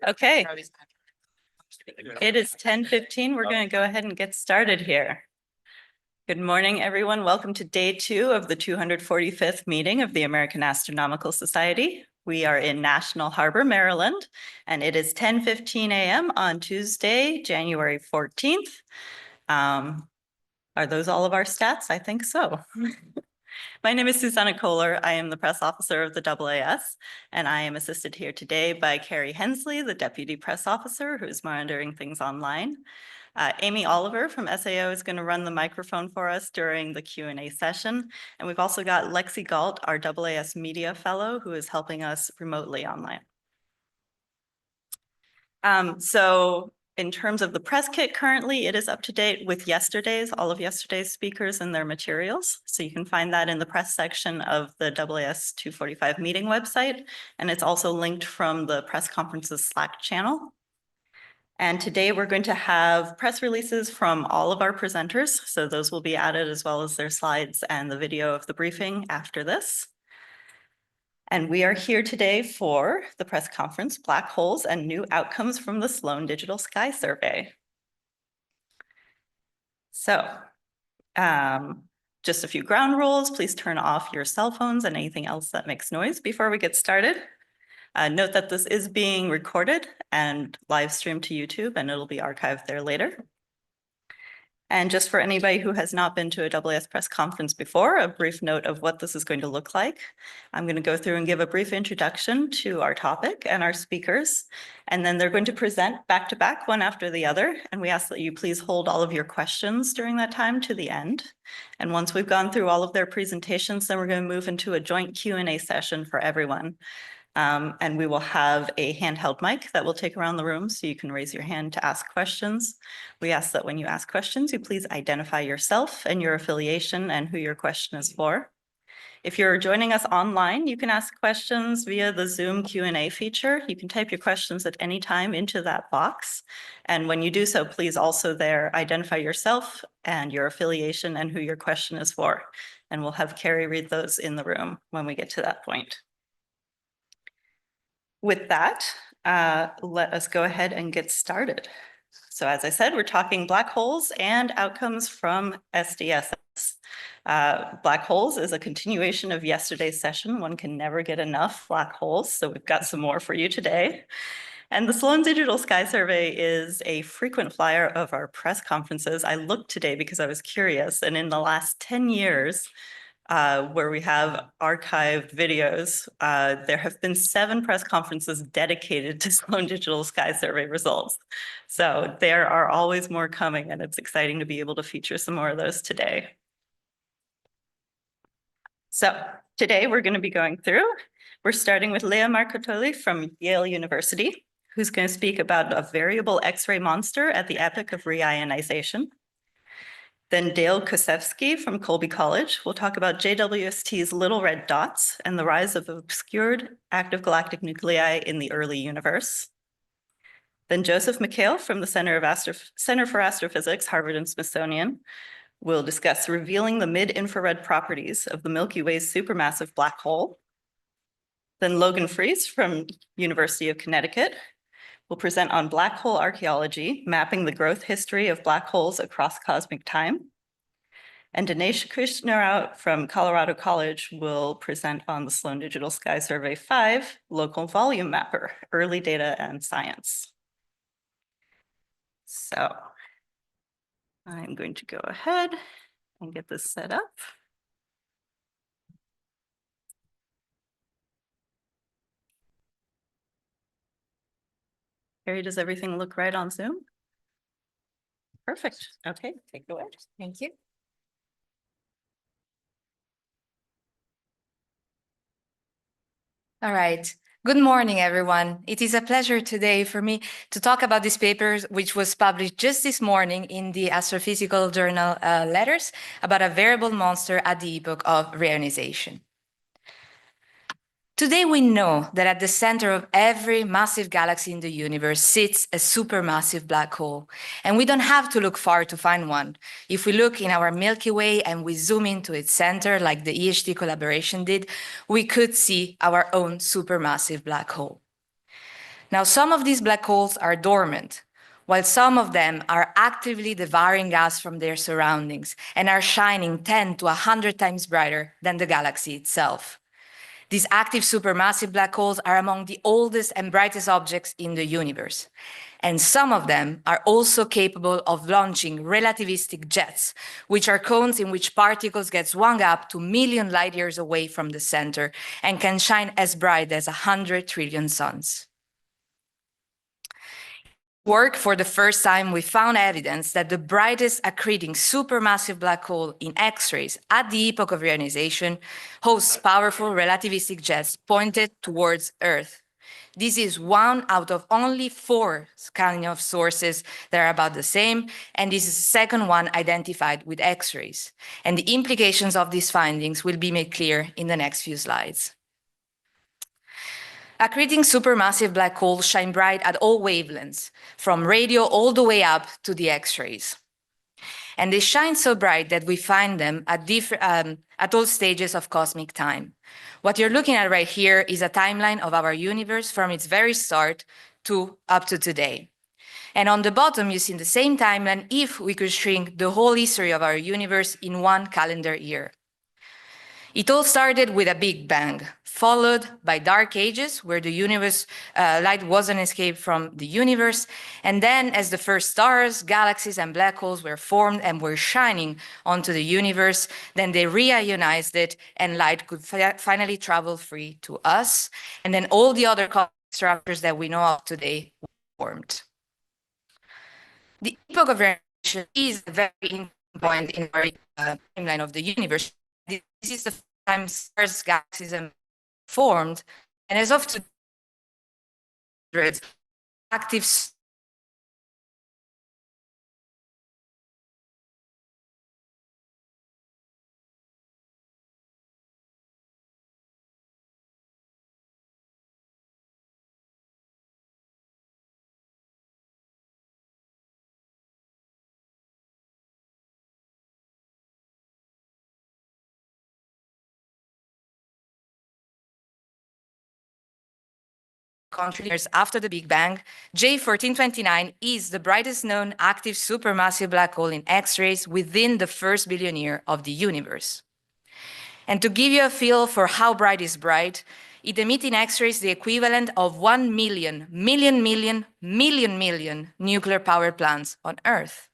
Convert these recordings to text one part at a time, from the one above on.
Okay. It is 10:15. We're going to go ahead and get started here. Good morning, everyone. Welcome to day 2 of the 245th meeting of the American Astronomical Society. We are in National Harbor, Maryland, and it is 10:15 a.m. on Tuesday, January 14th. Are those all of our stats? I think so. My name is Susanna Kohler. I am the press officer of the AAS, and I am assisted here today by Carrie Hensley, the deputy press officer, who's monitoring things online. Amy Oliver from SAO is going to run the microphone for us during the Q&A session. And we've also got Lexi Galt, our AAS media fellow, who is helping us remotely online. So in terms of the press kit currently, it is up to date with all of yesterday's speakers and their materials. So you can find that in the press section of the AAS 245 meeting website. And it's also linked from the press conference's Slack channel. And today we're going to have press releases from all of our presenters. So those will be added as well as their slides and the video of the briefing after this. And we are here today for the press conference, Black Holes and New Outcomes from the Sloan Digital Sky Survey. So just a few ground rules. Please turn off your cell phones and anything else that makes noise before we get started. Note that this is being recorded and live streamed to YouTube, and it'll be archived there later. And just for anybody who has not been to a AAS press conference before, a brief note of what this is going to look like. I'm going to go through and give a brief introduction to our topic and our speakers, and then they're going to present back to back, one after the other. And we ask that you please hold all of your questions during that time to the end. And once we've gone through all of their presentations, then we're going to move into a joint Q&A session for everyone. And we will have a handheld mic that will take around the room so you can raise your hand to ask questions. We ask that when you ask questions, you please identify yourself and your affiliation and who your question is for. If you're joining us online, you can ask questions via the Zoom Q&A feature. You can type your questions at any time into that box. And when you do so, please also there identify yourself and your affiliation and who your question is for. And we'll have Carrie read those in the room when we get to that point. With that, let us go ahead and get started. So as I said, we're talking black holes and outcomes from SDSS. Black holes is a continuation of yesterday's session. One can never get enough black holes, so we've got some more for you today. And the Sloan Digital Sky Survey is a frequent flyer of our press conferences. I looked today because I was curious, and in the last 10 years, where we have archived videos, there have been 7 press conferences dedicated to Sloan Digital Sky Survey results. So there are always more coming, and it's exciting to be able to feature some more of those today. So today we're going to be going through, we're starting with Leah Marcotulli from Yale University, who's going to speak about a variable X-ray monster at the epoch of reionization. Then Dale Kocevski from Colby College will talk about JWST's little red dots and the rise of obscured active galactic nuclei in the early universe. Then Joseph Michail from the Center for Astrophysics, Harvard and Smithsonian, will discuss revealing the mid-infrared properties of the Milky Way's supermassive black hole. Then Logan Fries from University of Connecticut will present on black hole archaeology, mapping the growth history of black holes across cosmic time. And Dhanesh Krishnarao from Colorado College will present on the Sloan Digital Sky Survey 5, Local Volume Mapper, Early Data and Science. So I'm going to go ahead and get this set up. Carrie, does everything look right on Zoom? Perfect. Okay, take it away. Thank you. All right. Good morning, everyone. It is a pleasure today for me to talk about this paper, which was published just this morning in the Astrophysical Journal Letters, about a variable monster at the epoch of reionization. Today, we know that at the center of every massive galaxy in the universe sits a supermassive black hole, and we don't have to look far to find one. If we look in our Milky Way and we zoom into its center, like the EHT collaboration did, we could see our own supermassive black hole. Now, some of these black holes are dormant, while some of them are actively devouring gas from their surroundings and are shining 10 to 100 times brighter than the galaxy itself. These active supermassive black holes are among the oldest and brightest objects in the universe. And some of them are also capable of launching relativistic jets, which are cones in which particles get swung up to million light years away from the center and can shine as bright as 100 trillion suns. Work, for the first time, we found evidence that the brightest accreting supermassive black hole in X-rays at the epoch of reionization hosts powerful relativistic jets pointed towards Earth. This is one out of only 4 kind of sources that are about the same, and this is the second one identified with X-rays. And the implications of these findings will be made clear in the next few slides. Accreting supermassive black holes shine bright at all wavelengths, from radio all the way up to the X-rays. And they shine so bright that we find them at all stages of cosmic time. What you're looking at right here is a timeline of our universe from its very start to up to today. And on the bottom, you see the same timeline if we could shrink the whole history of our universe in 1 calendar year. It all started with a Big Bang, followed by dark ages, where the universe, light wasn't escaped from the universe. And then as the first stars, galaxies, and black holes were formed and were shining onto the universe, then they reionized it and light could finally travel free to us. And then all the other cosmic structures that we know of today were formed. The epoch of reionization is a very important point in our timeline of the universe. This is the first time stars, galaxies, and formed, and as of today, active contributors after the Big Bang, J1429 is the brightest known active supermassive black hole in X-rays within the first billion year of the universe. And to give you a feel for how bright is bright, it emits in X-rays the equivalent of 1 million nuclear power plants on Earth.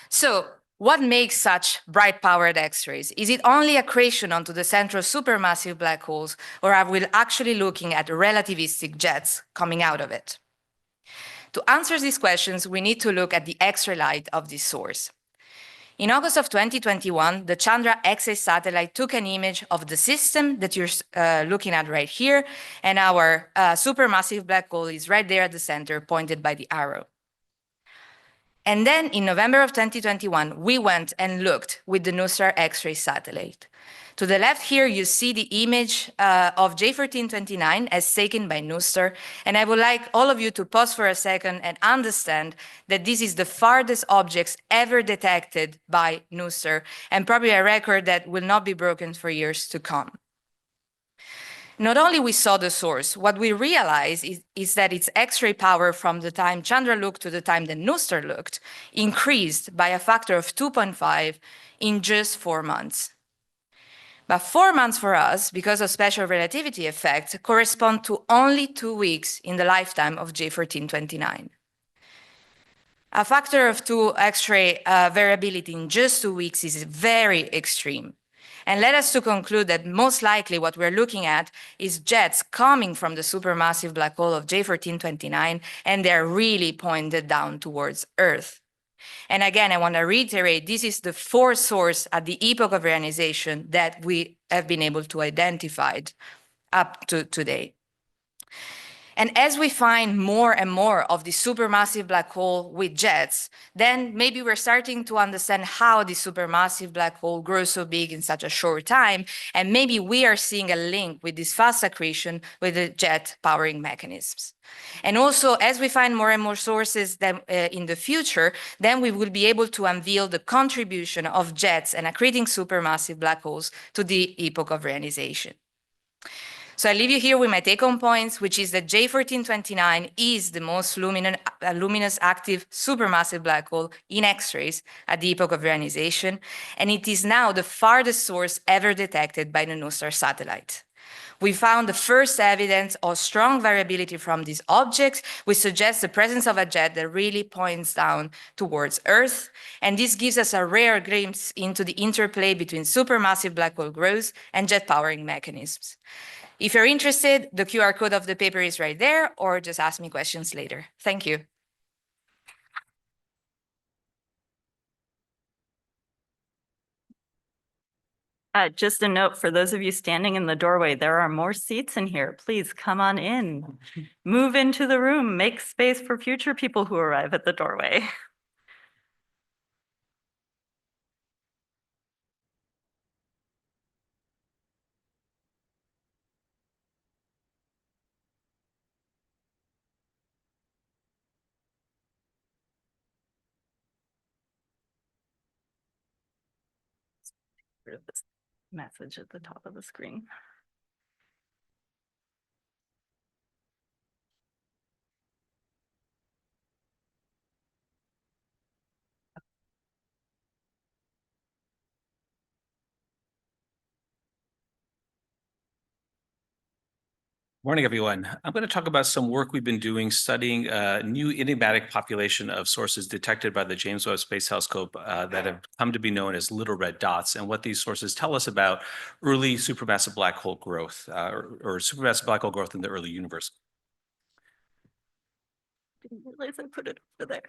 So, what makes such bright-powered X-rays? Is it only accretion onto the central supermassive black holes, or are we actually looking at relativistic jets coming out of it? To answer these questions, we need to look at the X-ray light of this source. In August of 2021, the Chandra X-ray satellite took an image of the system that you're looking at right here, and our supermassive black hole is right there at the center, pointed by the arrow. And then in November of 2021, we went and looked with the NuSTAR X-ray satellite. To the left here, you see the image of J1429 as taken by NuSTAR. And I would like all of you to pause for a second and understand that this is the farthest objects ever detected by NuSTAR, and probably a record that will not be broken for years to come. Not only we saw the source, what we realized is that its X-ray power from the time Chandra looked to the time that NuSTAR looked increased by a factor of 2.5 in just 4 months. But 4 months for us, because of special relativity effect, correspond to only 2 weeks in the lifetime of J1429. A factor of 2 X-ray variability in just 2 weeks is very extreme. And led us to conclude that most likely what we're looking at is jets coming from the supermassive black hole of J1429, and they're really pointed down towards Earth. And again, I want to reiterate, this is the 4th source at the epoch of reionization that we have been able to identify up to today. And as we find more and more of the supermassive black hole with jets, then maybe we're starting to understand how the supermassive black hole grows so big in such a short time. And maybe we are seeing a link with this fast accretion with the jet powering mechanisms. And also, as we find more and more sources that, in the future, then we will be able to unveil the contribution of jets and accreting supermassive black holes to the epoch of reionization. So I leave you here with my take-home points, which is that J1429 is the most luminous active supermassive black hole in X-rays at the epoch of reionization, and it is now the farthest source ever detected by the NuSTAR satellite. We found the first evidence of strong variability from these objects, which suggests the presence of a jet that really points down towards Earth. And this gives us a rare glimpse into the interplay between supermassive black hole growth and jet powering mechanisms. If you're interested, the QR code of the paper is right there, or just ask me questions later. Thank you. Just a note for those of you standing in the doorway, there are more seats in here. Please come on in. Move into the room. Make space for future people who arrive at the doorway. This message at the top of the screen. Morning, everyone. I'm going to talk about some work we've been doing studying a new enigmatic population of sources detected by the James Webb Space Telescope that have come to be known as little red dots, and what these sources tell us about early supermassive black hole growth or supermassive black hole growth in the early universe. Didn't realize I put it over there.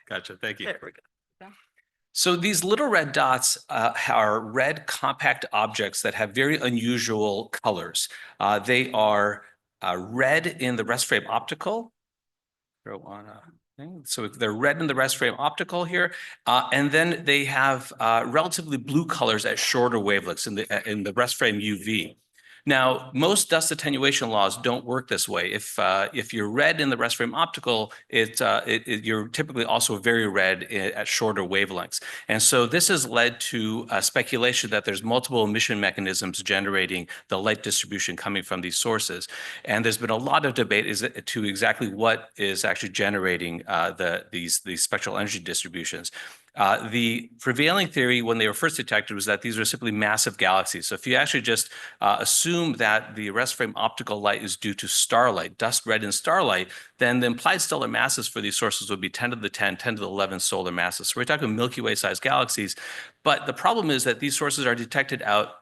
Gotcha. Thank you. There we go. So these little red dots are red compact objects that have very unusual colors. They are red in the rest frame optical. So they're red in the rest frame optical here, and then they have relatively blue colors at shorter wavelengths in the rest frame UV. Now, most dust attenuation laws don't work this way. If you're red in the rest frame optical, you're typically also very red at shorter wavelengths. And so this has led to speculation that there's multiple emission mechanisms generating the light distribution coming from these sources. And there's been a lot of debate as to exactly what is actually generating these spectral energy distributions. The prevailing theory when they were first detected was that these are simply massive galaxies. So if you actually just assume that the rest frame optical light is due to starlight, dust red in starlight, then the implied stellar masses for these sources would be 10 to the 10, 10 to the 11 solar masses. So we're talking Milky Way sized galaxies. But the problem is that these sources are detected out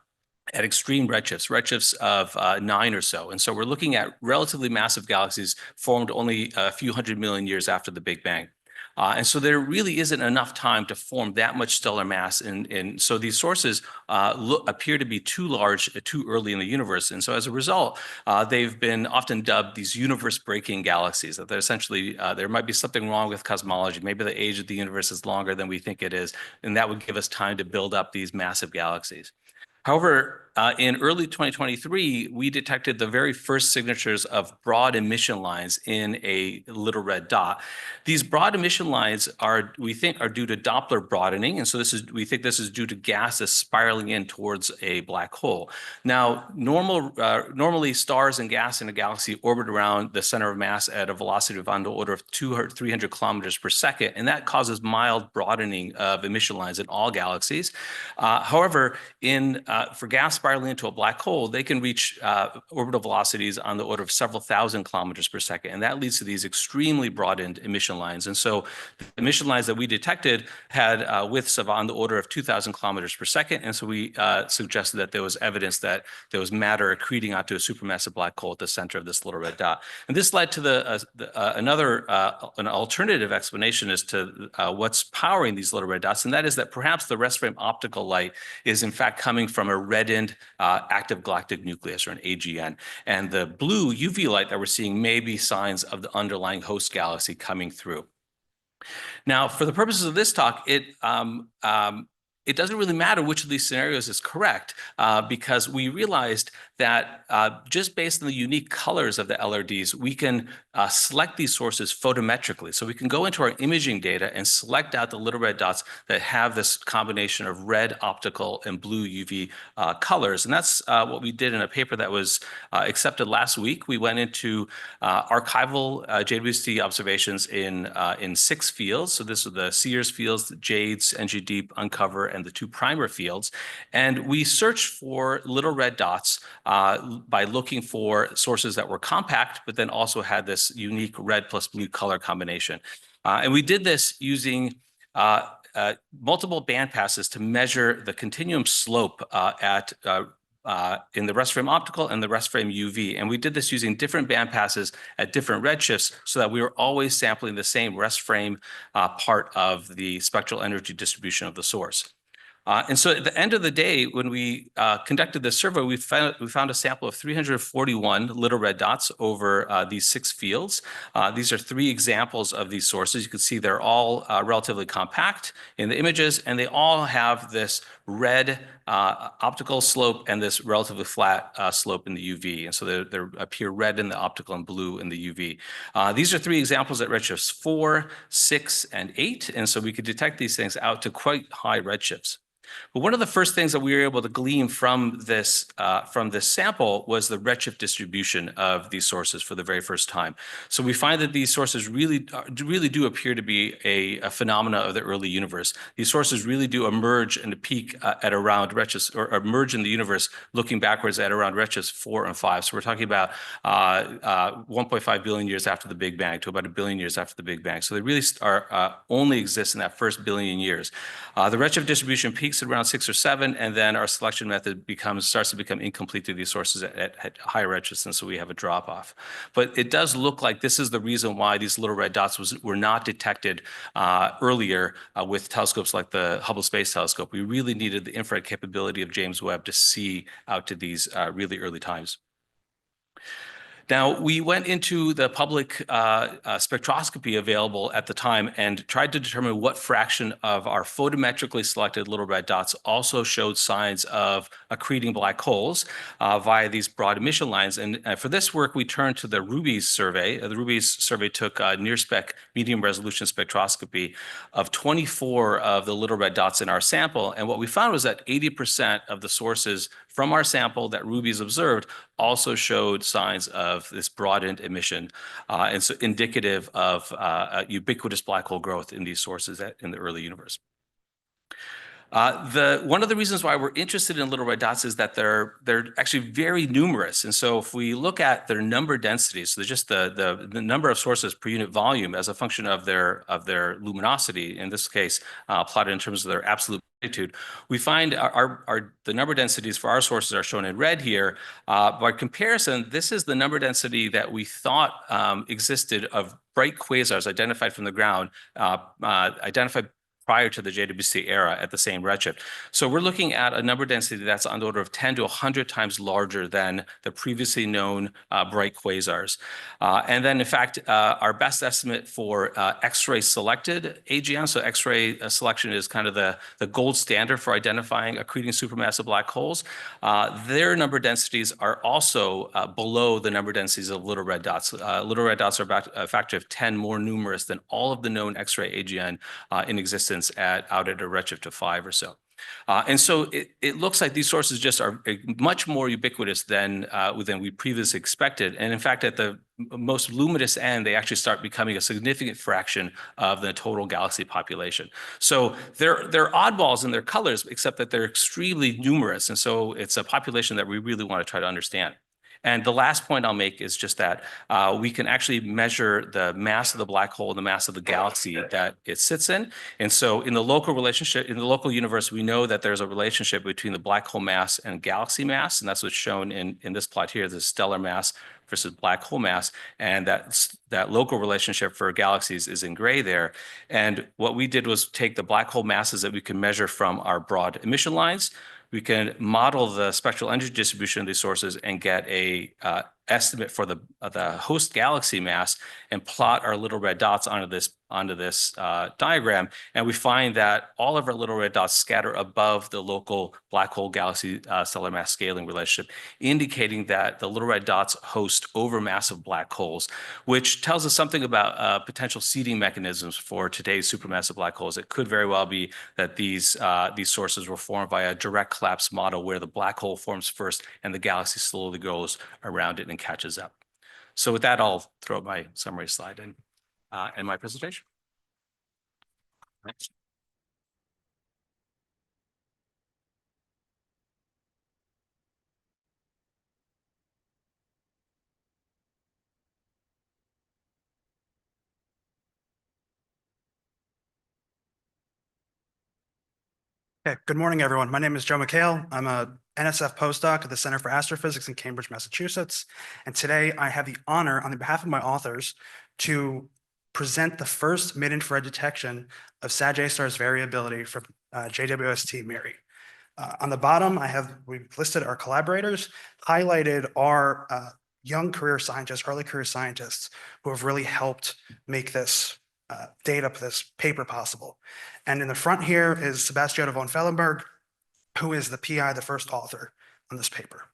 at extreme redshifts of 9 or so. And so we're looking at relatively massive galaxies formed only a few 100 million years after the Big Bang. And so there really isn't enough time to form that much stellar mass. And so these sources appear to be too large, too early in the universe. And so as a result, they've been often dubbed these universe-breaking galaxies, that they're essentially, there might be something wrong with cosmology. Maybe the age of the universe is longer than we think it is, and that would give us time to build up these massive galaxies. However, in early 2023, we detected the very first signatures of broad emission lines in a little red dot. These broad emission lines we think are due to Doppler broadening. And so we think this is due to gas that's spiraling in towards a black hole. Now, normally stars and gas in a galaxy orbit around the center of mass at a velocity of on the order of 200 or 300 kilometers per second. And that causes mild broadening of emission lines in all galaxies. However, for gas spiraling into a black hole, they can reach orbital velocities on the order of several thousand kilometers per second. And that leads to these extremely broadened emission lines. And so the emission lines that we detected had widths of on the order of 2,000 kilometers per second. And so we suggested that there was evidence that there was matter accreting onto a supermassive black hole at the center of this little red dot. And this led to an alternative explanation as to what's powering these little red dots. And that is that perhaps the rest frame optical light is in fact coming from a reddened active galactic nucleus, or an AGN. And the blue UV light that we're seeing may be signs of the underlying host galaxy coming through. Now, for the purposes of this talk, it doesn't really matter which of these scenarios is correct because we realized that just based on the unique colors of the LRDs, we can select these sources photometrically. So we can go into our imaging data and select out the little red dots that have this combination of red optical and blue UV colors. And that's what we did in a paper that was accepted last week. We went into archival JWST observations in 6 fields. So this are the Sears fields, the JADES, NG Deep, Uncover, and the 2 primer fields. And we searched for little red dots by looking for sources that were compact, but then also had this unique red plus blue color combination. And we did this using multiple band passes to measure the continuum slope in the rest frame optical and the rest frame UV. And we did this using different band passes at different redshifts so that we were always sampling the same rest frame part of the spectral energy distribution of the source. And so at the end of the day, when we conducted this survey, we found a sample of 341 little red dots over these 6 fields. These are 3 examples of these sources. You can see they're all relatively compact in the images, and they all have this red optical slope and this relatively flat slope in the UV. And so they appear red in the optical and blue in the UV. These are 3 examples at redshifts 4, 6, and 8. And so we could detect these things out to quite high redshifts. But one of the first things that we were able to glean from this sample was the redshift distribution of these sources for the very first time. So we find that these sources really do appear to be a phenomena of the early universe. These sources really do emerge and peak at around redshifts, or emerge in the universe looking backwards at around redshifts 4 and 5. So we're talking about 1.5 billion years after the Big Bang to about 1 billion years after the Big Bang. So they really only exist in that first billion years. The redshift distribution peaks at around 6 or 7, and then our selection method starts to become incomplete to these sources at higher redshifts, and so we have a drop off. But it does look like this is the reason why these little red dots were not detected earlier with telescopes like the Hubble Space Telescope. We really needed the infrared capability of James Webb to see out to these really early times. Now, we went into the public spectroscopy available at the time and tried to determine what fraction of our photometrically selected little red dots also showed signs of accreting black holes via these broad emission lines. And for this work, we turned to the Rubies survey. The Rubies survey took near-spec medium resolution spectroscopy of 24 of the little red dots in our sample. And what we found was that 80% of the sources from our sample that Rubies observed also showed signs of this broadened emission, and so indicative of ubiquitous black hole growth in these sources in the early universe. One of the reasons why we're interested in little red dots is that they're actually very numerous. And so if we look at their number densities, so just the number of sources per unit volume as a function of their luminosity, in this case, plotted in terms of their absolute magnitude, we find the number densities for our sources are shown in red here. By comparison, this is the number density that we thought existed of bright quasars identified from the ground, identified prior to the JWST era at the same redshift. So we're looking at a number density that's on the order of 10 to 100 times larger than the previously known bright quasars. And then, in fact, our best estimate for X-ray selected AGN, so X-ray selection is kind of the gold standard for identifying accreting supermassive black holes. Their number densities are also below the number densities of little red dots. Little red dots are about a factor of 10 more numerous than all of the known X-ray AGN in existence out at a redshift of 5 or so. And so it looks like these sources just are much more ubiquitous than we previously expected. And in fact, at the most luminous end, they actually start becoming a significant fraction of the total galaxy population. So they're oddballs in their colors, except that they're extremely numerous. And so it's a population that we really want to try to understand. And the last point I'll make is just that we can actually measure the mass of the black hole and the mass of the galaxy that it sits in. And so in the local relationship, in the local universe, we know that there's a relationship between the black hole mass and galaxy mass. And that's what's shown in this plot here, the stellar mass versus black hole mass. And that local relationship for galaxies is in gray there. And what we did was take the black hole masses that we can measure from our broad emission lines. We can model the spectral energy distribution of these sources and get a estimate for the host galaxy mass and plot our little red dots onto this diagram, and we find that all of our little red dots scatter above the local black hole galaxy stellar mass scaling relationship, indicating that the little red dots host overmassive black holes, which tells us something about potential seeding mechanisms for today's supermassive black holes. It could very well be that these sources were formed by a direct collapse model where the black hole forms first and the galaxy slowly goes around it and catches up. So with that, I'll throw my summary slide in and my presentation. Next. Okay, good morning, everyone. My name is Joe Michail. I'm a NSF postdoc at the Center for Astrophysics in Cambridge, Massachusetts. And today I have the honor on behalf of my authors to present the first mid-infrared detection of Sag-A-Star's variability from JWST MIRI. On the bottom, we've listed our collaborators, highlighted our young career scientists, early career scientists who have really helped make this this paper possible. And in the front here is Sebastiano von Fellenberg, who is the PI, the first author on this paper.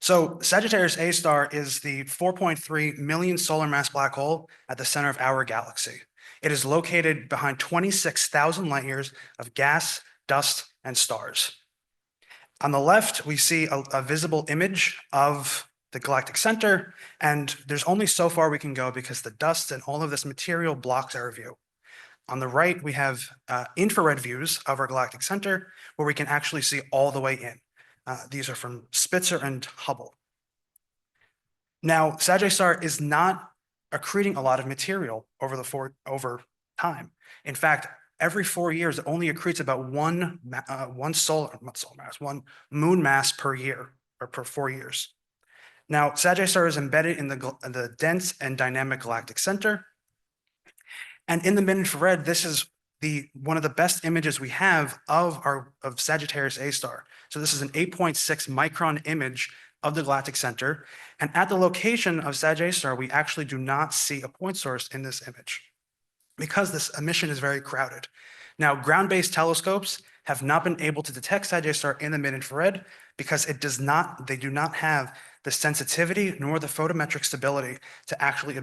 So Sagittarius A star is the 4.3 million solar mass black hole at the center of our galaxy. It is located behind 26,000 light years of gas, dust, and stars. On the left, we see a visible image of the galactic center, and there's only so far we can go because the dust and all of this material blocks our view. On the right, we have infrared views of our galactic center where we can actually see all the way in. These are from Spitzer and Hubble. Now, Sag-A-Star is not accreting a lot of material over time. In fact, every 4 years, it only accretes about one moon mass per year or per 4 years. Now, Sag-A-Star is embedded in the dense and dynamic galactic center. And in the mid-infrared, this is one of the best images we have of Sagittarius A star. So this is an 8.6 micron image of the galactic center. And at the location of Sag-A star, we actually do not see a point source in this image because this emission is very crowded. Now, ground-based telescopes have not been able to detect Sag-A star in the mid-infrared because they do not have the sensitivity nor the photometric stability to actually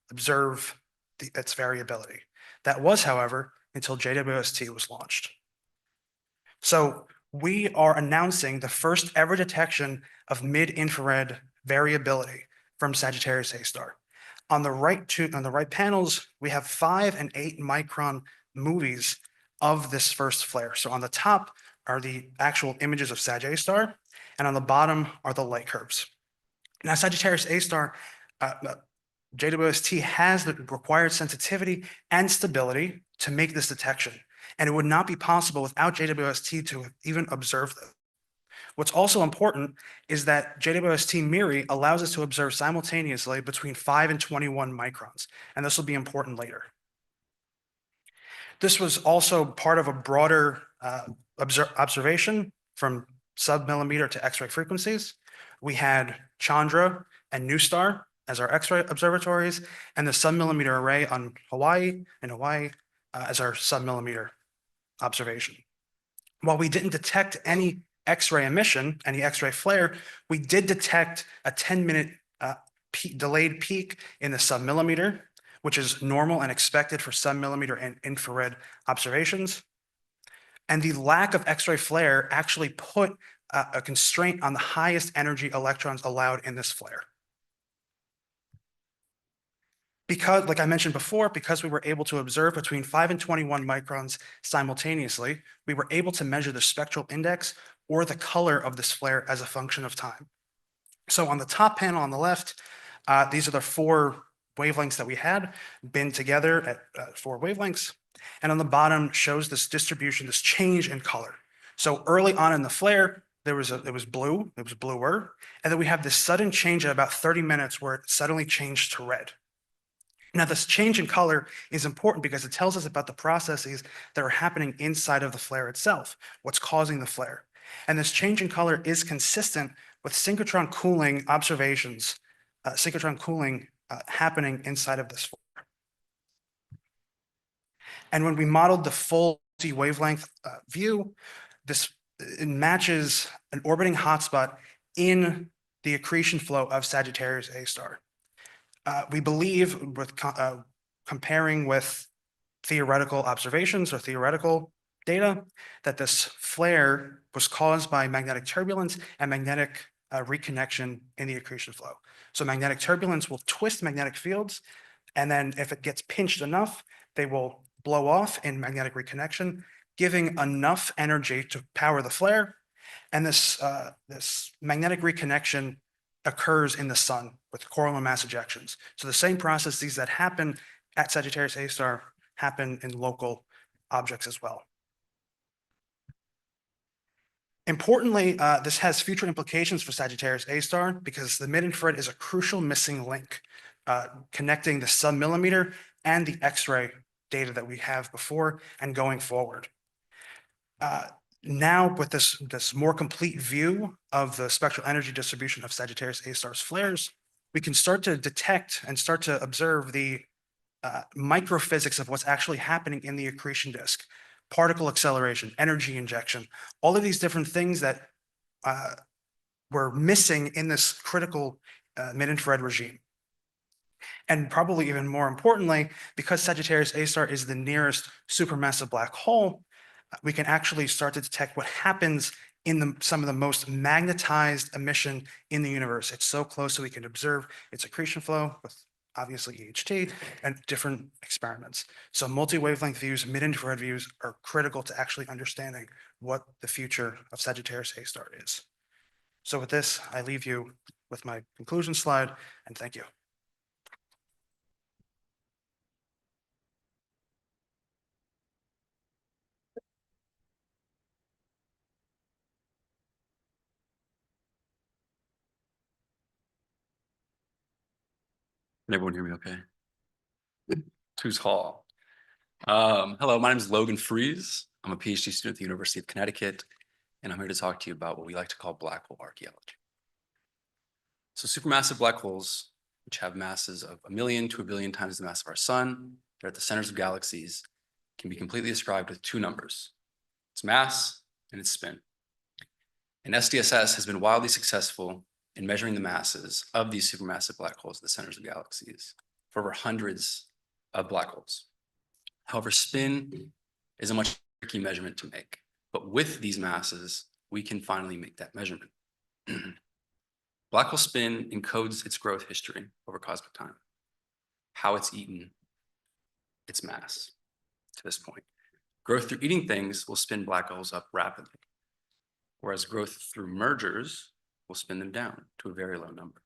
observe its variability. That was, however, until JWST was launched. So we are announcing the first ever detection of mid-infrared variability from Sagittarius A star. On the right panels, we have 5 and 8 micron movies of this first flare. So on the top are the actual images of Sag-A star, and on the bottom are the light curves. Now, Sagittarius A star, JWST has the required sensitivity and stability to make this detection, and it would not be possible without JWST to even observe them. What's also important is that JWST MIRI allows us to observe simultaneously between 5 and 21 microns, and this will be important later. This was also part of a broader observation from sub-millimeter to X-ray frequencies. We had Chandra and NuStar as our X-ray observatories, and the sub-millimeter array on Hawaii as our sub-millimeter observation. While we didn't detect any X-ray emission, any X-ray flare, we did detect a 10-minute delayed peak in the sub-millimeter, which is normal and expected for sub-millimeter and infrared observations. And the lack of X-ray flare actually put a constraint on the highest energy electrons allowed in this flare. Because, like I mentioned before, because we were able to observe between 5 and 21 microns simultaneously, we were able to measure the spectral index or the color of this flare as a function of time. So on the top panel on the left, these are the 4 wavelengths that we had bin together at 4 wavelengths. And on the bottom shows this distribution, this change in color. So early on in the flare, it was bluer. And then we have this sudden change at about 30 minutes where it suddenly changed to red. Now, this change in color is important because it tells us about the processes that are happening inside of the flare itself, what's causing the flare. And this change in color is consistent with synchrotron cooling observations, synchrotron cooling happening inside of this flare. And when we modeled the full wavelength view, it matches an orbiting hotspot in the accretion flow of Sagittarius A star. We believe, with comparing with theoretical observations or theoretical data, that this flare was caused by magnetic turbulence and magnetic reconnection in the accretion flow. So magnetic turbulence will twist magnetic fields, and then if it gets pinched enough, they will blow off in magnetic reconnection, giving enough energy to power the flare. And this magnetic reconnection occurs in the sun with coronal mass ejections. So the same processes that happen at Sagittarius A star happen in local objects as well. Importantly, this has future implications for Sagittarius A star because the mid-infrared is a crucial missing link connecting the sub-millimeter and the X-ray data that we have before and going forward. Now, with this more complete view of the spectral energy distribution of Sagittarius A star's flares, we can start to detect and start to observe the microphysics of what's actually happening in the accretion disk, particle acceleration, energy injection, all of these different things that were missing in this critical mid-infrared regime. And probably even more importantly, because Sagittarius A star is the nearest supermassive black hole, we can actually start to detect what happens in some of the most magnetized emission in the universe. It's so close so we can observe its accretion flow with obviously EHT and different experiments. So multi-wavelength views, mid-infrared views are critical to actually understanding what the future of Sagittarius A star is. So with this, I leave you with my conclusion slide, and thank you. Can everyone hear me okay? Too tall. Hello, my name is Logan Fries. I'm a PhD student at the University of Connecticut, and I'm here to talk to you about what we like to call black hole archaeology. So supermassive black holes, which have masses of 1 million to 1 billion times the mass of our sun, they're at the centers of galaxies, can be completely described with two numbers: its mass and its spin. And SDSS has been wildly successful in measuring the masses of these supermassive black holes at the centers of galaxies for over hundreds of black holes. However, spin is a much tricky measurement to make, but with these masses, we can finally make that measurement. Black hole spin encodes its growth history over cosmic time, how it's eaten its mass to this point. Growth through eating things will spin black holes up rapidly, whereas growth through mergers will spin them down to a very low number.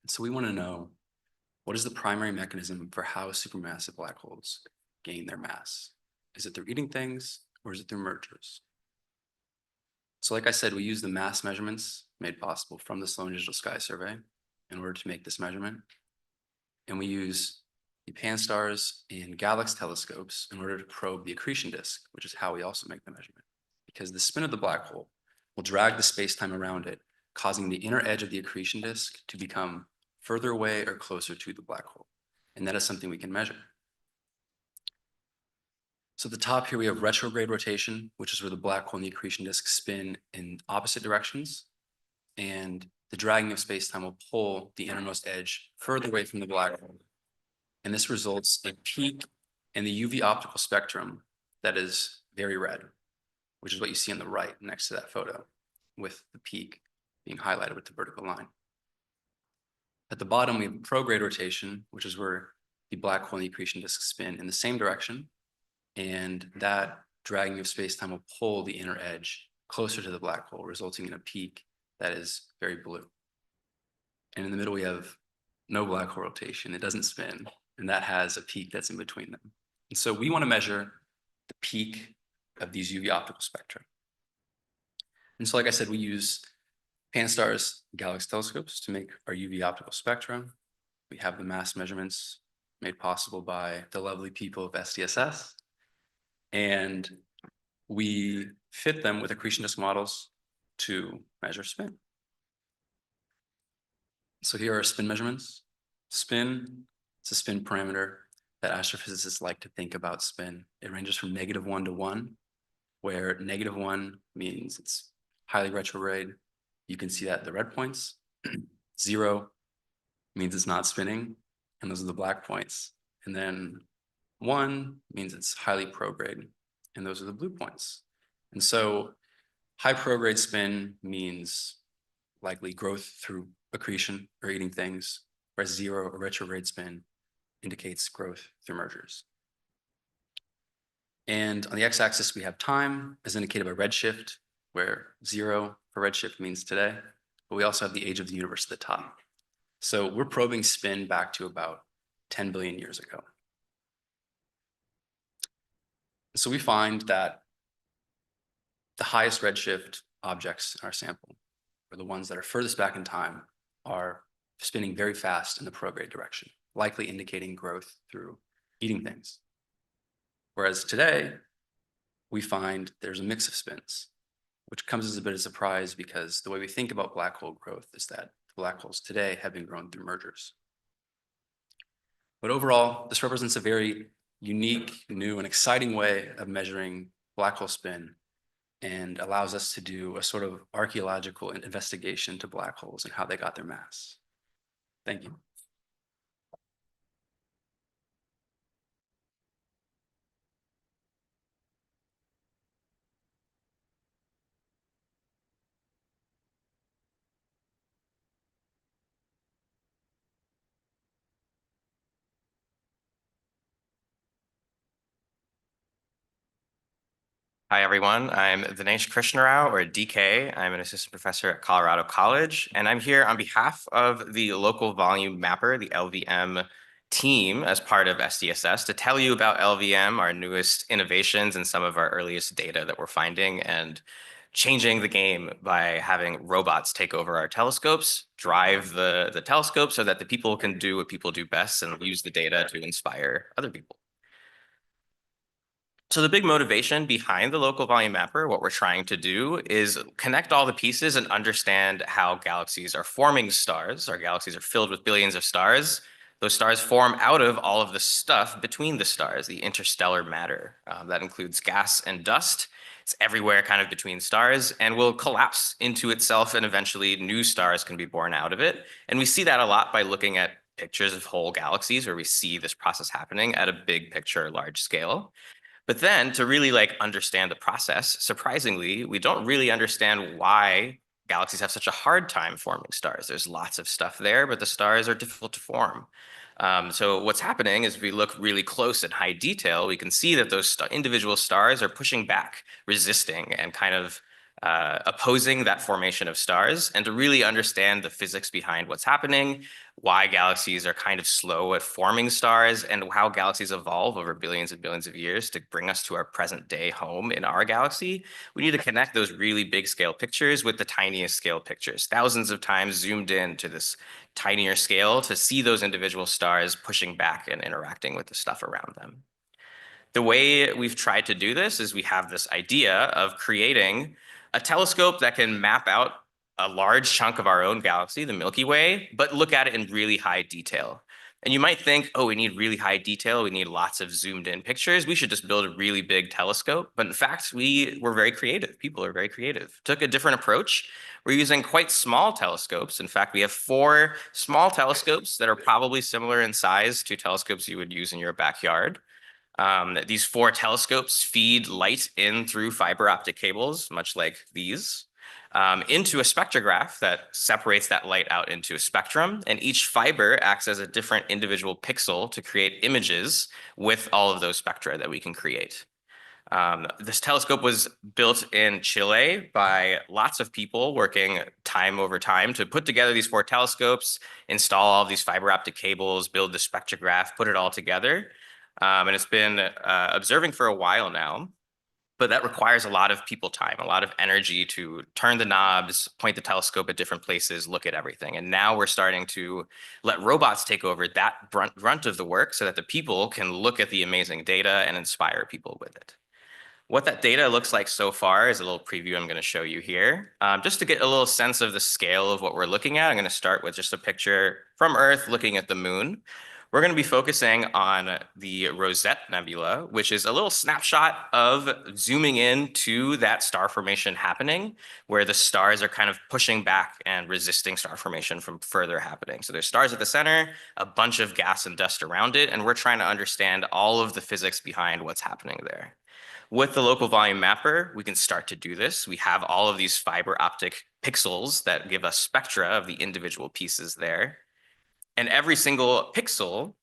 And so we want to know, what is the primary mechanism for how supermassive black holes gain their mass? Is it through eating things or is it through mergers? So like I said, we use the mass measurements made possible from the Sloan Digital Sky Survey in order to make this measurement. And we use the Pan-STARRS and Galactic telescopes in order to probe the accretion disk, which is how we also make the measurement. Because the spin of the black hole will drag the space-time around it, causing the inner edge of the accretion disk to become further away or closer to the black hole. And that is something we can measure. So at the top here, we have retrograde rotation, which is where the black hole and the accretion disk spin in opposite directions. And the dragging of space-time will pull the innermost edge further away from the black hole. And this results in a peak in the UV optical spectrum that is very red, which is what you see on the right next to that photo, with the peak being highlighted with the vertical line. At the bottom, we have prograde rotation, which is where the black hole and the accretion disk spin in the same direction. And that dragging of space-time will pull the inner edge closer to the black hole, resulting in a peak that is very blue. And in the middle, we have no black hole rotation. It doesn't spin, and that has a peak that's in between them. And so we want to measure the peak of these UV optical spectra. And so, like I said, we use Pan-STARRS Galactic telescopes to make our UV optical spectra. We have the mass measurements made possible by the lovely people of SDSS. And we fit them with accretion disk models to measure spin. So here are spin measurements. Spin, it's a spin parameter that astrophysicists like to think about spin. It ranges from -1 to 1, where -1 means it's highly retrograde. You can see that at the red points. 0 means it's not spinning, and those are the black points. And then 1 means it's highly prograde, and those are the blue points. And so high prograde spin means likely growth through accretion or eating things, whereas 0 or retrograde spin indicates growth through mergers. And on the x-axis, we have time as indicated by redshift, where 0 for redshift means today, but we also have the age of the universe at the top. So we're probing spin back to about 10 billion years ago. So we find that the highest redshift objects in our sample, or the ones that are furthest back in time, are spinning very fast in the prograde direction, likely indicating growth through eating things. Whereas today, we find there's a mix of spins, which comes as a bit of a surprise because the way we think about black hole growth is that black holes today have been grown through mergers. But overall, this represents a very unique, new, and exciting way of measuring black hole spin and allows us to do a sort of archaeological investigation to black holes and how they got their mass. Thank you. Hi, everyone. I'm Dhanesh Krishnarao, or DK. I'm an assistant professor at Colorado College, and I'm here on behalf of the Local Volume Mapper, the LVM team, as part of SDSS, to tell you about LVM, our newest innovations, and some of our earliest data that we're finding, and changing the game by having robots take over our telescopes, drive the telescope so that the people can do what people do best and use the data to inspire other people. So the big motivation behind the local volume mapper, what we're trying to do is connect all the pieces and understand how galaxies are forming stars. Our galaxies are filled with billions of stars. Those stars form out of all of the stuff between the stars, the interstellar matter. That includes gas and dust. It's everywhere kind of between stars and will collapse into itself, and eventually new stars can be born out of it. And we see that a lot by looking at pictures of whole galaxies where we see this process happening at a big picture, large scale. But then to really understand the process, surprisingly, we don't really understand why galaxies have such a hard time forming stars. There's lots of stuff there, but the stars are difficult to form. So what's happening is if we look really close in high detail, we can see that those individual stars are pushing back, resisting, and kind of opposing that formation of stars. And to really understand the physics behind what's happening, why galaxies are kind of slow at forming stars, and how galaxies evolve over billions and billions of years to bring us to our present day home in our galaxy, we need to connect those really big scale pictures with the tiniest scale pictures, thousands of times zoomed in to this tinier scale to see those individual stars pushing back and interacting with the stuff around them. The way we've tried to do this is we have this idea of creating a telescope that can map out a large chunk of our own galaxy, the Milky Way, but look at it in really high detail. And you might think, oh, we need really high detail. We need lots of zoomed in pictures. We should just build a really big telescope. But in fact, we were very creative. People are very creative. Took a different approach. We're using quite small telescopes. In fact, we have 4 small telescopes that are probably similar in size to telescopes you would use in your backyard. These 4 telescopes feed light in through fiber optic cables, much like these, into a spectrograph that separates that light out into a spectrum. And each fiber acts as a different individual pixel to create images with all of those spectra that we can create. This telescope was built in Chile by lots of people working time over time to put together these 4 telescopes, install all of these fiber optic cables, build the spectrograph, put it all together. And it's been observing for a while now, but that requires a lot of people time, a lot of energy to turn the knobs, point the telescope at different places, look at everything. And now we're starting to let robots take over that brunt of the work so that the people can look at the amazing data and inspire people with it. What that data looks like so far is a little preview I'm going to show you here. Just to get a little sense of the scale of what we're looking at, I'm going to start with just a picture from Earth looking at the moon. We're going to be focusing on the Rosette Nebula, which is a little snapshot of zooming in to that star formation happening, where the stars are kind of pushing back and resisting star formation from further happening. So there's stars at the center, a bunch of gas and dust around it, and we're trying to understand all of the physics behind what's happening there. With the local volume mapper, we can start to do this. We have all of these fiber optic pixels that give us spectra of the individual pieces there. And every single pixel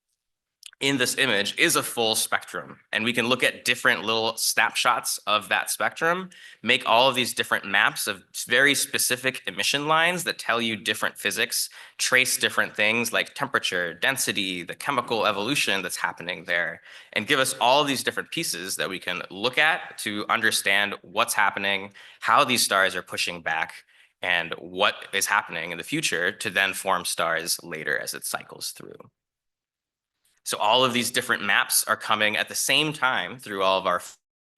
in this image is a full spectrum. And we can look at different little snapshots of that spectrum, make all of these different maps of very specific emission lines that tell you different physics, trace different things like temperature, density, the chemical evolution that's happening there, and give us all of these different pieces that we can look at to understand what's happening, how these stars are pushing back, and what is happening in the future to then form stars later as it cycles through. So all of these different maps are coming at the same time through all of our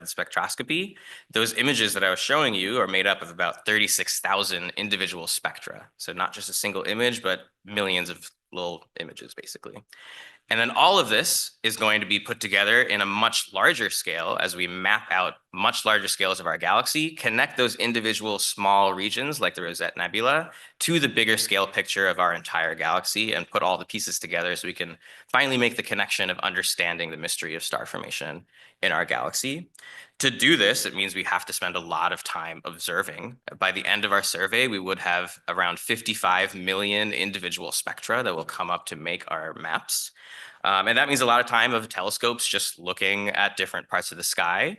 spectroscopy. Those images that I was showing you are made up of about 36,000 individual spectra. So not just a single image, but millions of little images, basically. And then all of this is going to be put together in a much larger scale as we map out much larger scales of our galaxy, connect those individual small regions like the Rosette Nebula to the bigger scale picture of our entire galaxy and put all the pieces together so we can finally make the connection of understanding the mystery of star formation in our galaxy. To do this, it means we have to spend a lot of time observing. By the end of our survey, we would have around 55 million individual spectra that will come up to make our maps. And that means a lot of time of telescopes just looking at different parts of the sky.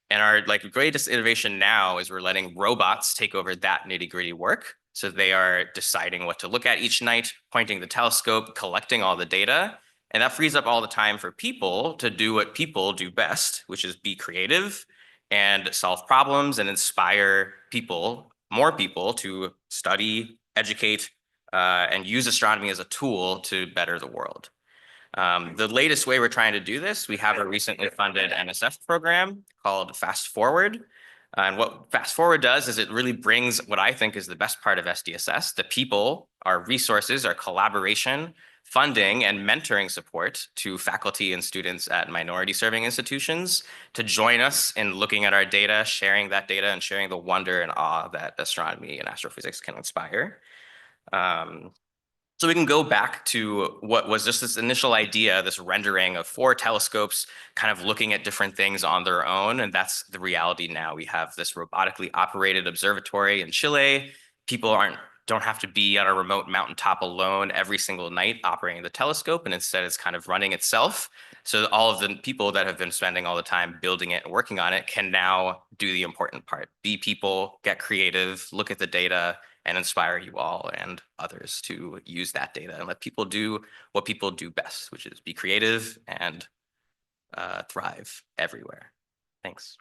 And our greatest innovation now is we're letting robots take over that nitty-gritty work. So they are deciding what to look at each night, pointing the telescope, collecting all the data. And that frees up all the time for people to do what people do best, which is be creative and solve problems and inspire people, more people, to study, educate, and use astronomy as a tool to better the world. The latest way we're trying to do this, we have a recently funded NSF program called Fast Forward. And what Fast Forward does is it really brings what I think is the best part of SDSS, the people, our resources, our collaboration, funding, and mentoring support to faculty and students at minority serving institutions to join us in looking at our data, sharing that data, and sharing the wonder and awe that astronomy and astrophysics can inspire. So we can go back to what was just this initial idea, this rendering of 4 telescopes kind of looking at different things on their own. And that's the reality now. We have this robotically operated observatory in Chile. People don't have to be on a remote mountaintop alone every single night operating the telescope. And instead it's kind of running itself. So all of the people that have been spending all the time building it and working on it can now do the important part. Be people, get creative, look at the data, and inspire you all and others to use that data and let people do what people do best, which is be creative and thrive everywhere. Thanks.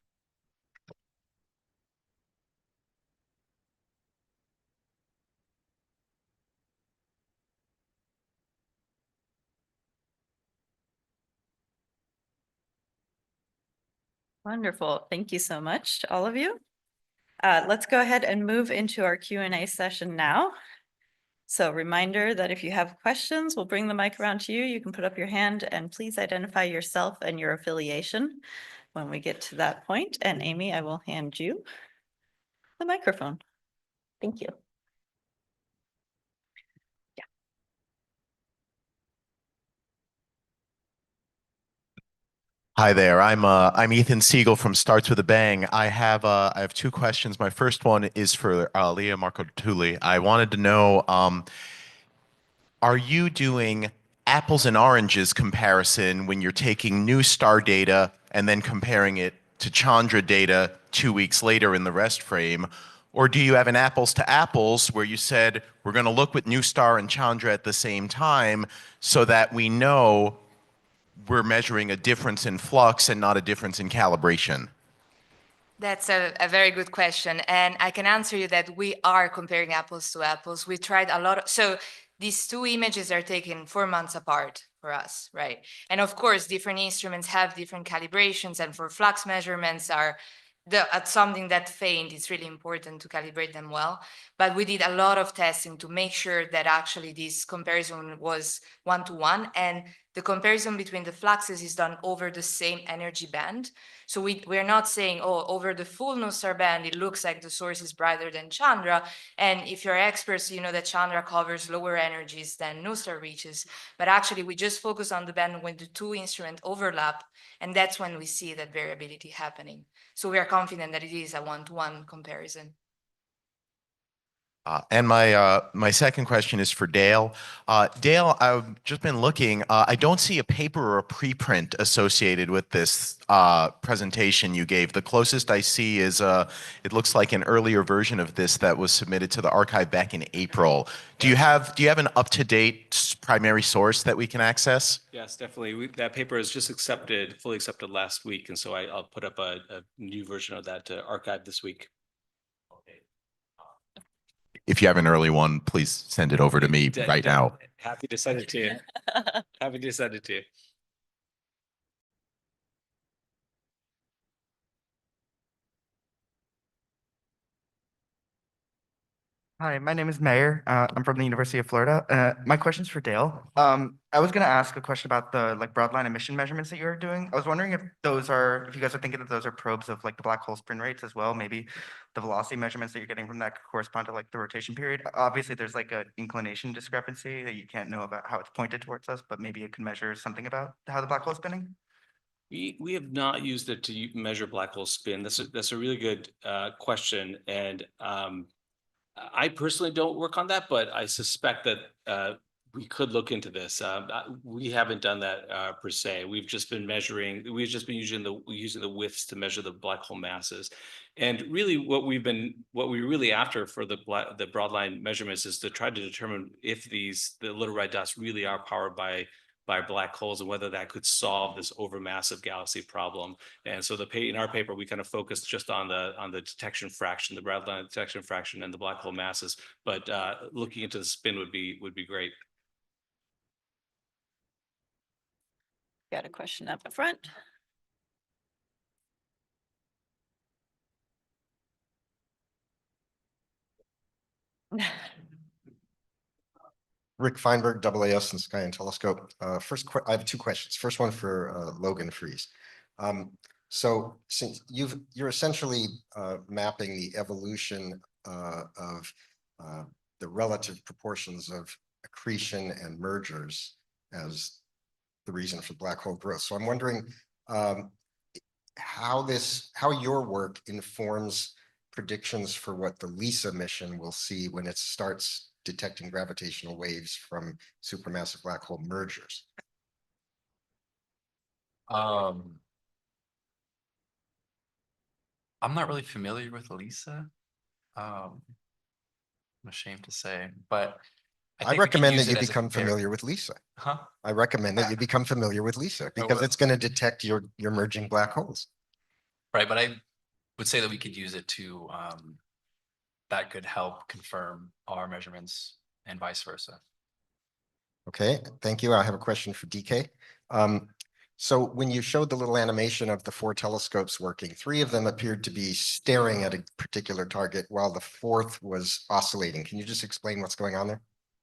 Wonderful. Thank you so much to all of you. Let's go ahead and move into our Q&A session now. So reminder that if you have questions, we'll bring the mic around to you. You can put up your hand and please identify yourself and your affiliation when we get to that point. And Amy, I will hand you the microphone. Thank you. Hi there. I'm Ethan Siegel from Starts with a Bang. I have 2 questions. My first one is for Leah Marcotulli. I wanted to know, are you doing apples and oranges comparison when you're taking new star data and then comparing it to Chandra data 2 weeks later in the rest frame? Or do you have an apples to apples where you said, we're going to look with new star and Chandra at the same time so that we know we're measuring a difference in flux and not a difference in calibration? That's a very good question. And I can answer you that we are comparing apples to apples. We tried a lot. So these 2 images are taken 4 months apart, for us, right? And of course, different instruments have different calibrations, and for flux measurements at something that faint, it's really important to calibrate them well. But we did a lot of testing to make sure that actually this comparison was one-to-one, and the comparison between the fluxes is done over the same energy band. So we're not saying, oh, over the full NuSTAR band, it looks like the source is brighter than Chandra. And if you're experts, you know that Chandra covers lower energies than NuSTAR reaches. But actually, we just focus on the band when the two instruments overlap, and that's when we see that variability happening. So we are confident that it is a one-to-one comparison. And my second question is for Dale. Dale, I've just been looking. I don't see a paper or a preprint associated with this presentation you gave. The closest I see is it looks like an earlier version of this that was submitted to the archive back in April. Do you have an up-to-date primary source that we can access? Yes, definitely. That paper is just fully accepted last week, and so I'll put up a new version of that to archive this week. If you have an early one, please send it over to me right now. Happy to send it to you. Happy to send it to you. Hi, my name is Mayer. I'm from the University of Florida. My question's for Dale. I was going to ask a question about the broadline emission measurements that you were doing. I was wondering if you guys are thinking that those are probes of the black hole spin rates as well. Maybe the velocity measurements that you're getting from that could correspond to the rotation period. Obviously, there's an inclination discrepancy that you can't know about how it's pointed towards us, but maybe it can measure something about how the black hole is spinning. We have not used it to measure black hole spin. That's a really good question, and I personally don't work on that, but I suspect that we could look into this. We haven't done that per se. We've just been using the widths to measure the black hole masses. And really what we're really after for the broadline measurements is to try to determine if the little red dots really are powered by black holes and whether that could solve this overmassive galaxy problem. And so in our paper, we kind of focused just on the detection fraction, the broadline detection fraction and the black hole masses, but looking into the spin would be great. Got a question up front. Rick Feinberg, AAS and Sky and Telescope. I have two questions. First one for Logan Fries. So since you're essentially mapping the evolution of the relative proportions of accretion and mergers as the reason for black hole growth. So I'm wondering how your work informs predictions for what the LISA mission will see when it starts detecting gravitational waves from supermassive black hole mergers. I'm not really familiar with LISA. I'm ashamed to say, but I recommend that you become familiar with LISA. Huh? I recommend that you become familiar with LISA because it's going to detect your merging black holes. Right, but I would say that we could use it to that could help confirm our measurements and vice versa. Okay, thank you. I have a question for DK. So when you showed the little animation of the 4 telescopes working, 3 of them appeared to be staring at a particular target while the 4th was oscillating. Can you just explain what's going on there?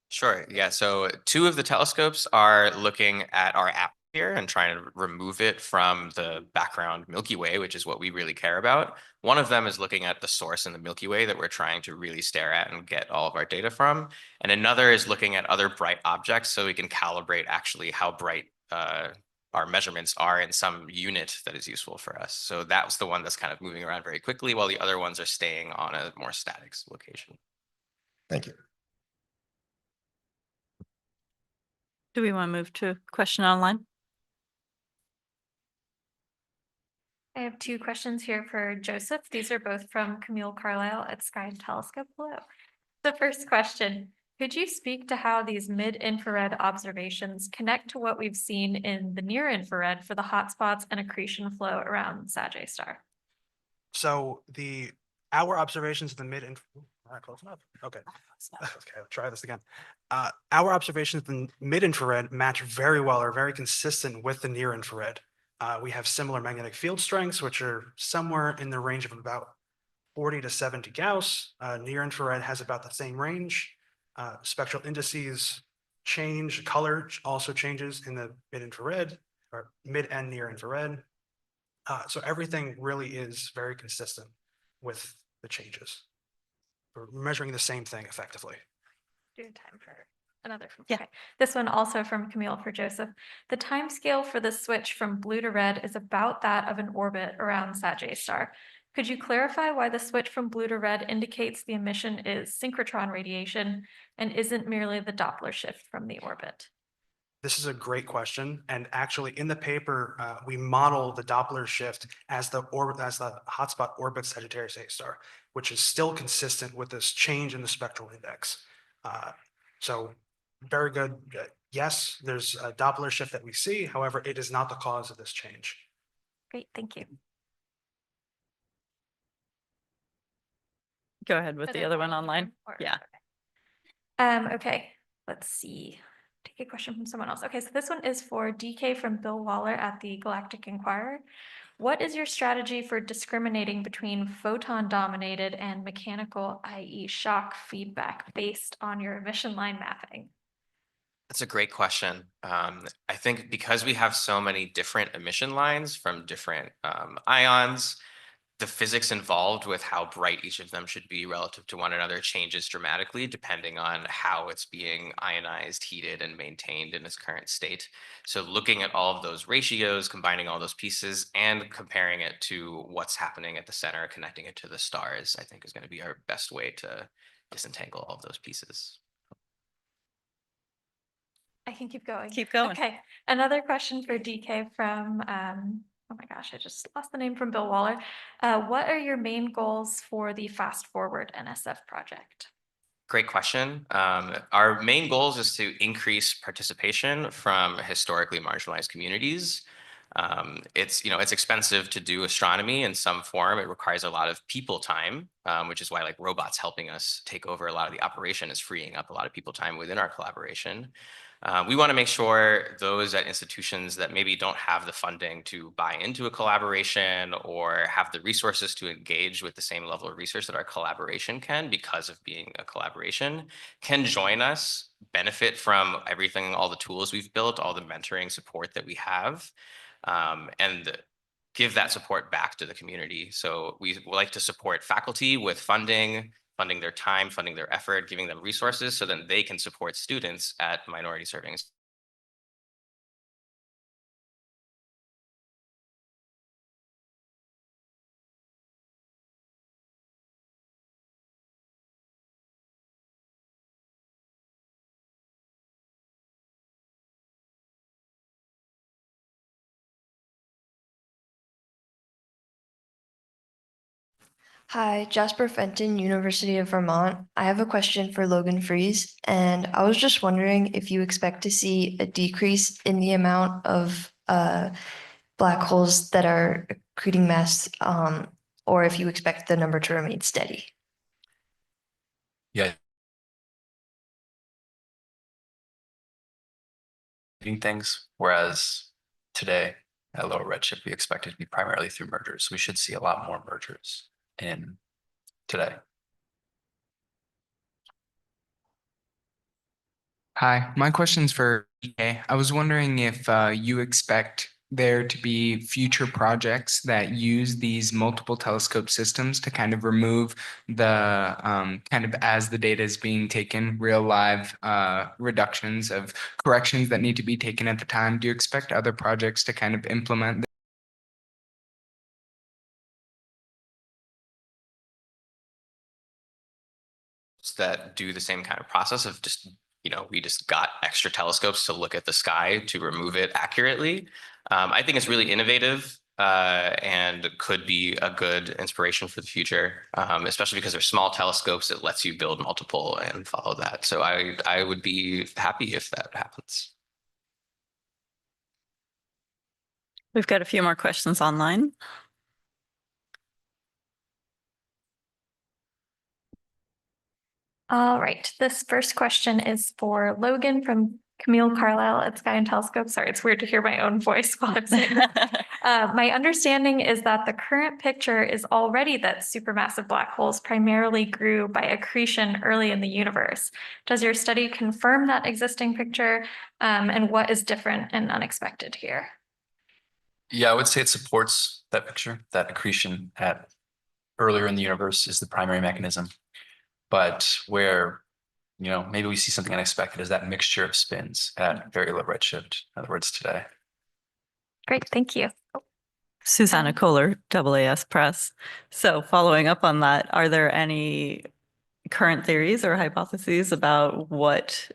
Sure. Yeah. So 2 of the telescopes are looking at our atmosphere and trying to remove it from the background Milky Way, which is what we really care about. One of them is looking at the source in the Milky Way that we're trying to really stare at and get all of our data from. And another is looking at other bright objects so we can calibrate actually how bright our measurements are in some unit that is useful for us. So that was the one that's kind of moving around very quickly while the other ones are staying on a more static location. Thank you. Do we want to move to a question online? I have 2 questions here for Joseph. These are both from Camille Carlisle at Sky and Telescope. Hello. The first question, could you speak to how these mid-infrared observations connect to what we've seen in the near-infrared for the hotspots and accretion flow around Sagittarius star? So our observations of the All right, close enough. Okay. Okay, I'll try this again. Our observations in mid-infrared match very well, are very consistent with the near-infrared. We have similar magnetic field strengths, which are somewhere in the range of about 40 to 70 Gauss. Near-infrared has about the same range. Spectral indices change, color also changes in the mid-infrared or mid and near-infrared. So everything really is very consistent with the changes. We're measuring the same thing effectively. Do time for another. Yeah. Okay. This one also from Camille for Joseph. The time scale for the switch from blue to red is about that of an orbit around Sagittarius star. Could you clarify why the switch from blue to red indicates the emission is synchrotron radiation and isn't merely the Doppler shift from the orbit? This is a great question. And actually in the paper, we model the Doppler shift as the hotspot orbits Sagittarius A star, which is still consistent with this change in the spectral index. So very good. Yes, there's a Doppler shift that we see. However, it is not the cause of this change. Great, thank you. Go ahead with Are the there other more one online. or- Yeah. Okay, let's see. Take a question from someone else. Okay, so this one is for DK from Bill Waller at the Galactic Inquirer. What is your strategy for discriminating between photon-dominated and mechanical, i.e. shock feedback, based on your emission line mapping? That's a great question. I think because we have so many different emission lines from different ions, the physics involved with how bright each of them should be relative to one another changes dramatically depending on how it's being ionized, heated, and maintained in its current state. So looking at all of those ratios, combining all those pieces, and comparing it to what's happening at the center, connecting it to the stars, I think is going to be our best way to disentangle all of those pieces. I can keep going. Keep going. Okay, another question for DK from, oh my gosh, I just lost the name, from Bill Waller. What are your main goals for the Fast Forward NSF project? Great question. Our main goals is to increase participation from historically marginalized communities. It's expensive to do astronomy in some form. It requires a lot of people time, which is why like robots helping us take over a lot of the operation is freeing up a lot of people time within our collaboration. We want to make sure those at institutions that maybe don't have the funding to buy into a collaboration or have the resources to engage with the same level of research that our collaboration can because of being a collaboration can join us, benefit from everything, all the tools we've built, all the mentoring support that we have, and give that support back to the community. So we like to support faculty with funding their time, funding their effort, giving them resources so that they can support students at minority serving. Hi, Jasper Fenton, University of Vermont. I have a question for Logan Fries, and I was just wondering if you expect to see a decrease in the amount of black holes that are accreting mass, or if you expect the number to remain steady. Yeah. Things, whereas today at lower redshift, we expect it to be primarily through mergers. We should see a lot more mergers in today. Hi, my question's for EA. I was wondering if you expect there to be future projects that use these multiple telescope systems to kind of remove the kind of as the data is being taken, real live reductions of corrections that need to be taken at the time. Do you expect other projects to kind of implement that do the same kind of process of just, we just got extra telescopes to look at the sky to remove it accurately. I think it's really innovative and could be a good inspiration for the future, especially because they're small telescopes. It lets you build multiple and follow that. So I would be happy if that happens. We've got a few more questions online. All right, this first question is for Logan from Camille Carlisle at Sky and Telescope. Sorry, it's weird to hear my own voice while I'm saying that. My understanding is that the current picture is already that supermassive black holes primarily grew by accretion early in the universe. Does your study confirm that existing picture? And what is different and unexpected here? Yeah, I would say it supports that picture, that accretion at earlier in the universe is the primary mechanism. But where, maybe we see something unexpected is that mixture of spins at very low redshift, in other words, today. Great, thank you. Susanna Kohler, AAS Press. So following up on that, are there any current theories or hypotheses about what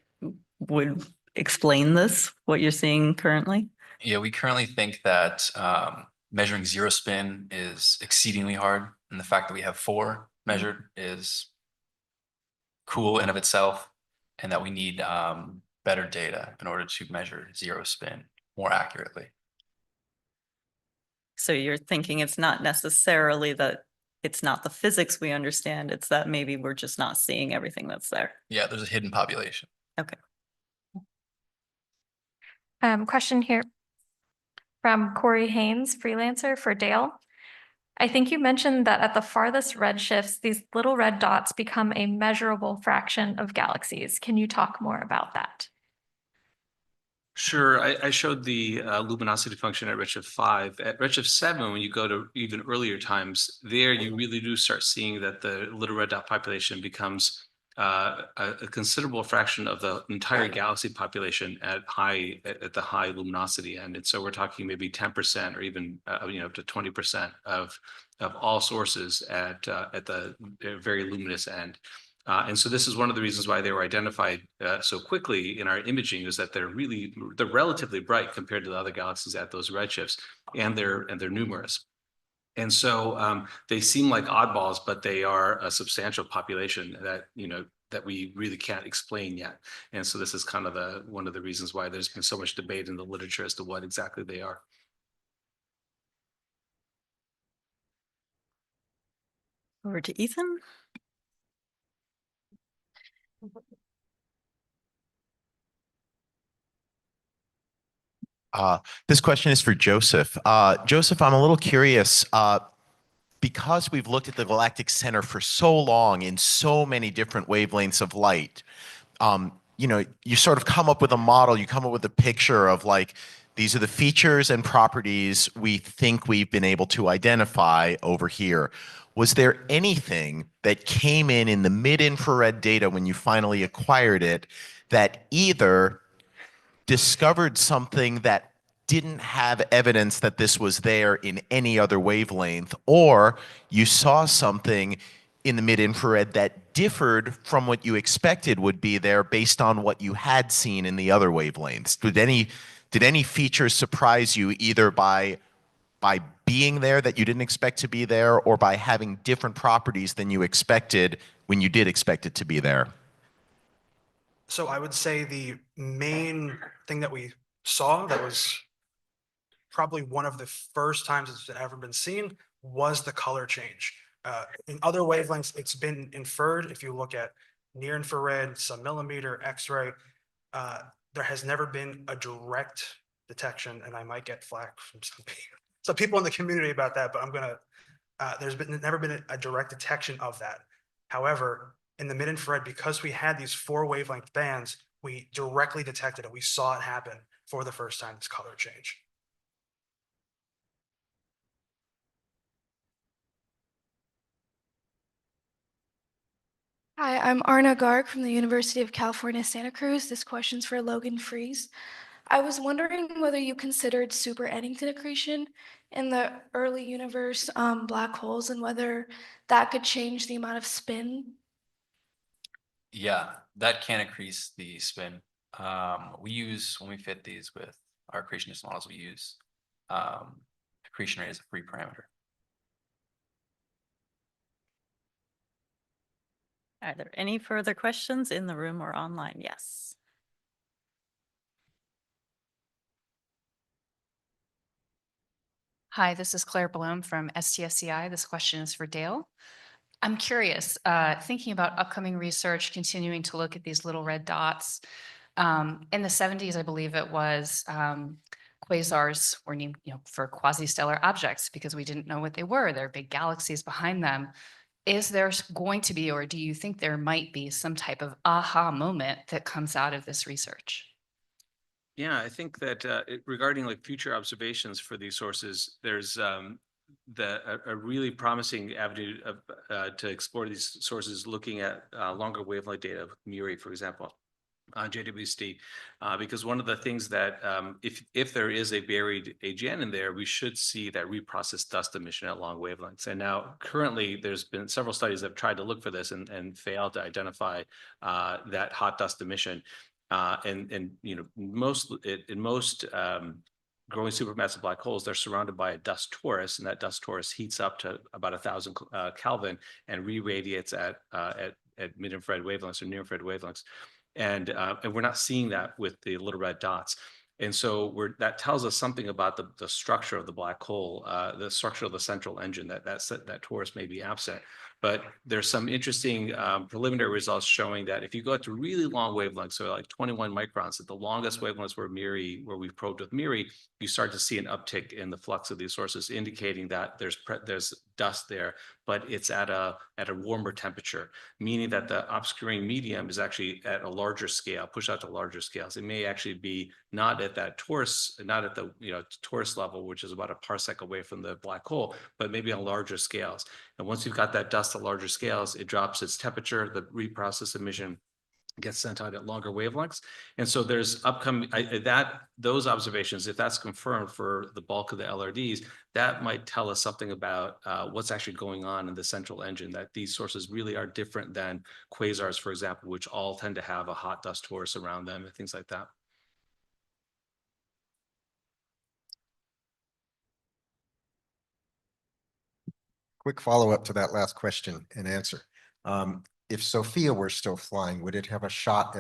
would explain this, what you're seeing currently? Yeah, we currently think that measuring zero spin is exceedingly hard. And the fact that we have 4 measured is cool in of itself, and that we need better data in order to measure zero spin more accurately. So you're thinking it's not necessarily that it's not the physics we understand, it's that maybe we're just not seeing everything that's there. Yeah, there's a hidden population. Okay. Question here from Corey Haynes, freelancer for Dale. I think you mentioned that at the farthest redshifts, these little red dots become a measurable fraction of galaxies. Can you talk more about that? Sure. I showed the luminosity function at redshift 5. At redshift 7, when you go to even earlier times, there you really do start seeing that the little red dot population becomes a considerable fraction of the entire galaxy population at the high luminosity end. And so we're talking maybe 10% or even up to 20% of all sources at the very luminous end. And so this is one of the reasons why they were identified so quickly in our imaging, is that they're relatively bright compared to the other galaxies at those redshifts, and they're numerous. And so they seem like oddballs, but they are a substantial population that we really can't explain yet. And so this is kind of one of the reasons why there's been so much debate in the literature as to what exactly they are. Over to Ethan. This question is for Joseph. Joseph, I'm a little curious. Because we've looked at the galactic center for so long in so many different wavelengths of light, you sort of come up with a model, you come up with a picture of like, these are the features and properties we think we've been able to identify over here. Was there anything that came in the mid-infrared data when you finally acquired it that either discovered something that didn't have evidence that this was there in any other wavelength, or you saw something in the mid-infrared that differed from what you expected would be there based on what you had seen in the other wavelengths? Did any features surprise you either by being there that you didn't expect to be there, or by having different properties than you expected when you did expect it to be there? So I would say the main thing that we saw that was probably one of the first times it's ever been seen was the color change. In other wavelengths, it's been inferred. If you look at near infrared, submillimeter, X-ray, there has never been a direct detection, and I might get flack from some people in the community about that, but there's never been a direct detection of that. However, in the mid-infrared, because we had these 4 wavelength bands, we directly detected it. We saw it happen for the first time, this color change. Hi, I'm Arna Garg from the University of California, Santa Cruz. This question's for Logan Fries. I was wondering whether you considered super Eddington accretion in the early universe black holes, and whether that could change the amount of spin. Yeah, that can increase the spin. When we fit these with our accretionist models, we use accretion rate as a free parameter. Are there any further questions in the room or online? Yes. Hi, this is Claire Bloom from SDSS-V. This question is for Dale. I'm curious, thinking about upcoming research, continuing to look at these little red dots. In the 70s, I believe it was, quasars were named, for quasi-stellar objects because we didn't know what they were. There are big galaxies behind them. Is there going to be, or do you think there might be some type of aha moment that comes out of this research? Yeah, I think that regarding like future observations for these sources, there's a really promising avenue of, to explore these sources, looking at longer wavelength data with MURI, for example. JWST, because one of the things that if there is a buried AGN in there, we should see that reprocessed dust emission at long wavelengths. And now currently there's been several studies that have tried to look for this and failed to identify that hot dust emission. In most growing supermassive black holes, they're surrounded by a dust torus, and that dust torus heats up to about 1,000 Kelvin and re-radiates at mid-infrared wavelengths or near-infrared wavelengths. And we're not seeing that with the little red dots. And so that tells us something about the structure of the black hole, the structure of the central engine, that torus may be absent. But there's some interesting preliminary results showing that if you go to really long wavelengths, so like 21 microns, at the longest wavelengths where we've probed with MURI, you start to see an uptick in the flux of these sources, indicating that there's dust there, but it's at a warmer temperature, meaning that the obscuring medium is actually at a larger scale, pushed out to larger scales. It may actually be not at that torus, not at the torus level, which is about a parsec away from the black hole, but maybe on larger scales. And once you've got that dust at larger scales, it drops its temperature, the reprocessed emission gets sent out at longer wavelengths. And so there's upcoming those observations, if that's confirmed for the bulk of the LRDs, that might tell us something about what's actually going on in the central engine, that these sources really are different than quasars, for example, which all tend to have a hot dust torus around them and things like that. Quick follow-up to that last question and answer. If Sophia were still flying, would it have a shot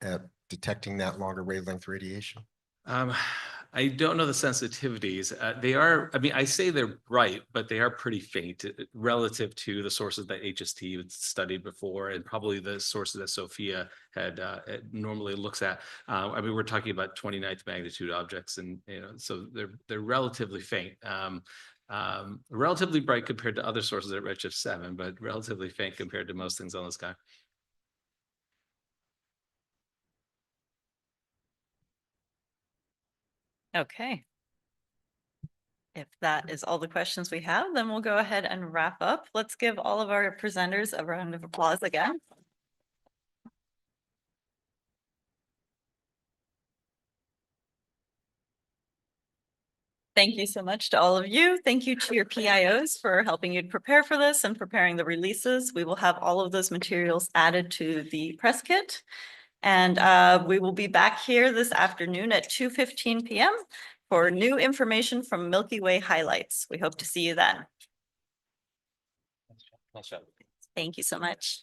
at detecting that longer wavelength radiation? I don't know the sensitivities. They are, I mean, I say they're bright, but they are pretty faint relative to the sources that HST had studied before, and probably the sources that Sophia had normally looks at. I mean, we're talking about 29th magnitude objects, and so they're relatively faint. Relatively bright compared to other sources at redshift 7, but relatively faint compared to most things on the sky. Okay. If that is all the questions we have, then we'll go ahead and wrap up. Let's give all of our presenters a round of applause again. Thank you so much to all of you. Thank you to your PIOs for helping you prepare for this and preparing the releases. We will have all of those materials added to the press kit. And we will be back here this afternoon at 2:15 p.m. for new information from Milky Way highlights. We hope to see you then. Thank you so much.